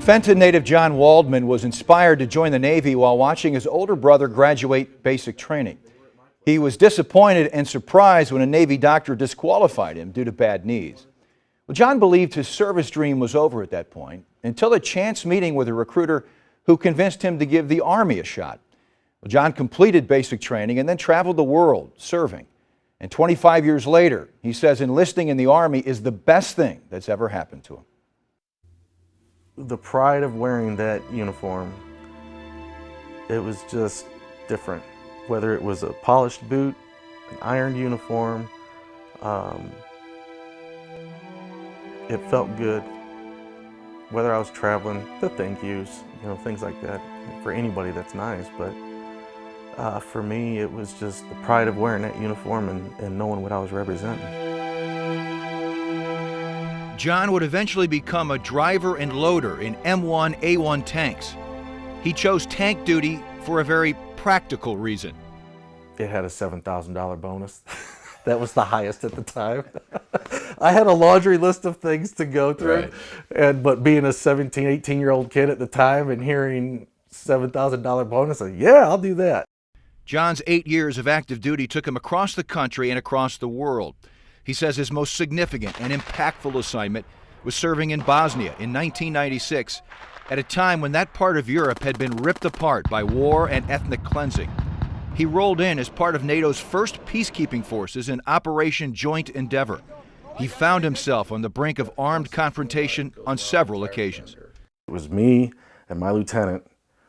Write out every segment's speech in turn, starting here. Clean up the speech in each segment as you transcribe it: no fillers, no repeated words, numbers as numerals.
Fenton-native John Waldmann was inspired to join the Navy while watching his older brother graduate basic training. He was disappointed and surprised when a Navy doctor disqualified him due to bad knees. Well, John believed his service dream was over at that point until a chance meeting with a recruiter who convinced him to give the Army a shot. Well, John completed basic training and then traveled the world serving. And 25 years later, he says enlisting in the Army is the best thing that's ever happened to him. The pride of wearing that uniform, it was just different. Whether it was a polished boot, an ironed uniform, it felt good. Whether I was traveling, the thank yous, things like that. For anybody, that's nice, but for me, it was just the pride of wearing that uniform and knowing what I was representing. John would eventually become a driver and loader in M1A1 tanks. He chose tank duty for a very practical reason. It had a $7,000 bonus. That was the highest at the time. I had a laundry list of things to go through, right. But being a 17, 18-year-old kid at the time and hearing $7,000 bonus, yeah, I'll do that. John's 8 years of active duty took him across the country and across the world. He says his most significant and impactful assignment was serving in Bosnia in 1996, at a time when that part of Europe had been ripped apart by war and ethnic cleansing. He rolled in as part of NATO's first peacekeeping forces in Operation Joint Endeavor. He found himself on the brink of armed confrontation on several occasions. It was me and my lieutenant,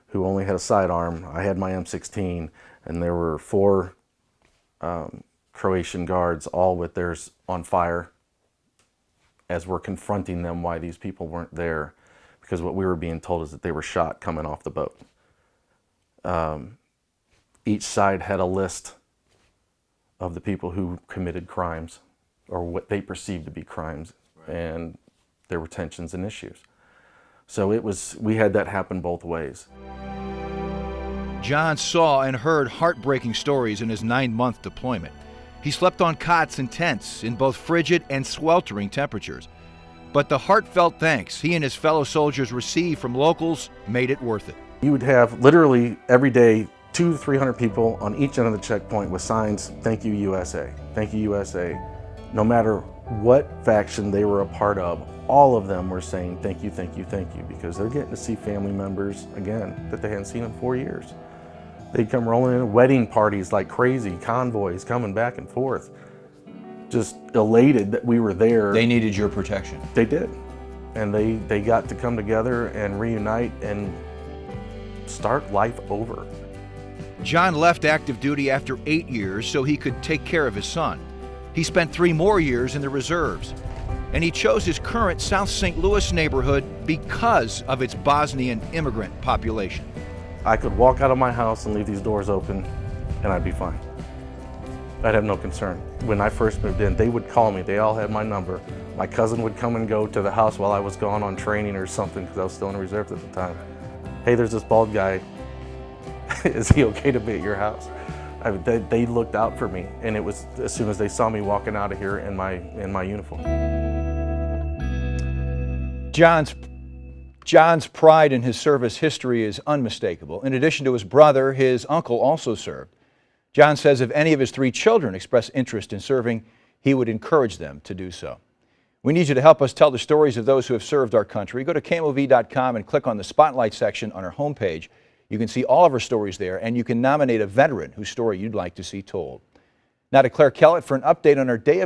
who only had a sidearm. I had my M16, and there were four Croatian guards, all with theirs on fire, as we're confronting them why these people weren't there, because what we were being told is that they were shot coming off the boat. Each side had a list of the people who committed crimes, or what they perceived to be crimes, and there were tensions and issues. So we had that happen both ways. John saw and heard heartbreaking stories in his 9-month deployment. He slept on cots and tents in both frigid and sweltering temperatures. But the heartfelt thanks he and his fellow soldiers received from locals made it worth it. You would have literally every day 200 to 300 people on each end of the checkpoint with signs, "Thank you USA, thank you USA." No matter what faction they were a part of, all of them were saying thank you, thank you, thank you, because they're getting to see family members again that they hadn't seen in 4 years. They'd come rolling in wedding parties like crazy, convoys coming back and forth, just elated that we were there. They needed your protection. They did. And they got to come together and reunite and start life over. John left active duty after 8 years so he could take care of his son. He spent 3 more years in the reserves. And he chose his current South St. Louis neighborhood because of its Bosnian immigrant population. I could walk out of my house and leave these doors open and I'd be fine. I'd have no concern. When I first moved in, they would call me. They all had my number. My cousin would come and go to the house while I was gone on training or something, because I was still in the reserves at the time. "Hey, there's this bald guy. Is he okay to be at your house?" They looked out for me, and it was as soon as they saw me walking out of here in my uniform. John's pride in his service history is unmistakable. In addition to his brother, his uncle also served. John says if any of his 3 children express interest in serving, he would encourage them to do so. We need you to help us tell the stories of those who have served our country. Go to KMOV.com and click on the Spotlight section on our homepage. You can see all of our stories there, and you can nominate a veteran whose story you'd like to see told. Now to Claire Kellett for an update on our Day of